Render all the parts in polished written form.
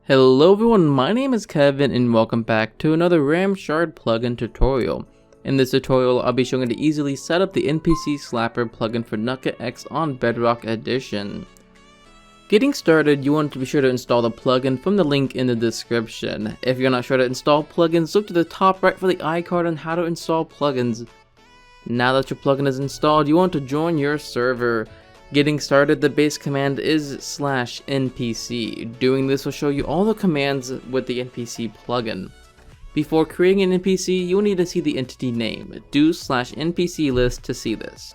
Hello everyone, my name is Kevin and welcome back to another RAMShard plugin tutorial. In this tutorial, I'll be showing you to easily set up the NPC Slapper plugin for NukkitX on Bedrock Edition. Getting started, you want to be sure to install the plugin from the link in the description. If you're not sure to install plugins, look to the top right for the iCard on how to install plugins. Now that your plugin is installed, you want to join your server. Getting started, the base command is /npc. Doing this will show you all the commands with the NPC plugin. Before creating an NPC, you will need to see the entity name. Do /npc list to see this.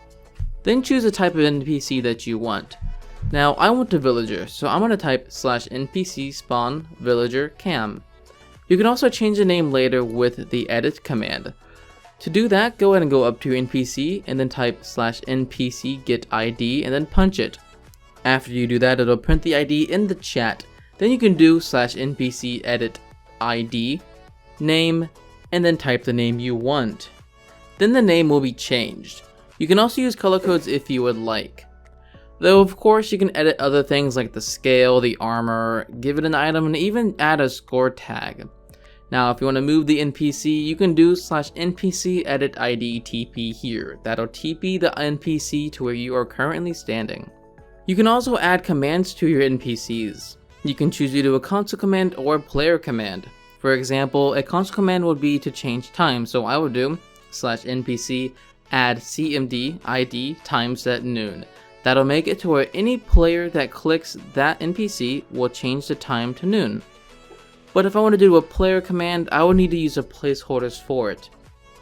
Then choose the type of NPC that you want. Now I want a villager, so I'm going to type /npc spawn villager cam. You can also change the name later with the edit command. To do that, go ahead and go up to your NPC and then type /npc get ID and then punch it. After you do that, it'll print the ID in the chat. Then you can do /npc edit ID, name, and then type the name you want. Then the name will be changed. You can also use color codes if you would like. Though of course you can edit other things like the scale, the armor, give it an item, and even add a score tag. Now if you want to move the NPC, you can do /npc edit ID TP here. That'll TP the NPC to where you are currently standing. You can also add commands to your NPCs. You can choose either a console command or a player command. For example, a console command would be to change time, so I would do /npc add cmd ID time set noon. That'll make it to where any player that clicks that NPC will change the time to noon. But if I want to do a player command, I would need to use the placeholders for it.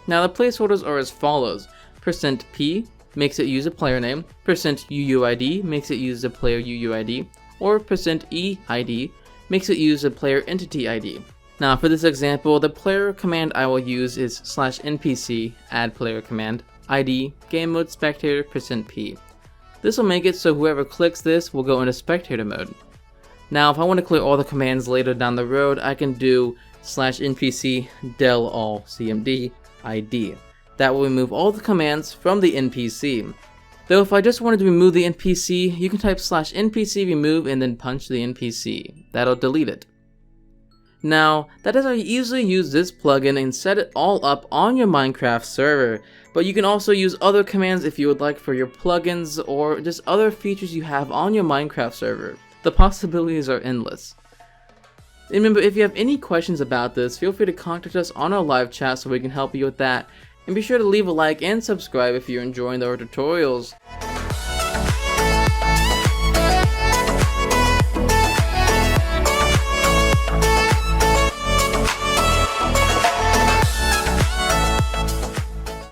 Now the placeholders are as follows. %p makes it use a player name, %uuid makes it use a player UUID, or %eid makes it use a player entity ID. Now for this example, the player command I will use is /npc add player command ID game mode spectator %p. This will make it so whoever clicks this will go into spectator mode. Now if I want to clear all the commands later down the road, I can do /npc del all cmd ID. That will remove all the commands from the NPC. Though if I just wanted to remove the NPC, you can type /npc remove and then punch the NPC. That'll delete it. Now, that is how you easily use this plugin and set it all up on your Minecraft server. But you can also use other commands if you would like for your plugins or just other features you have on your Minecraft server. The possibilities are endless. And remember, if you have any questions about this, feel free to contact us on our live chat so we can help you with that. And be sure to leave a like and subscribe if you're enjoying our tutorials.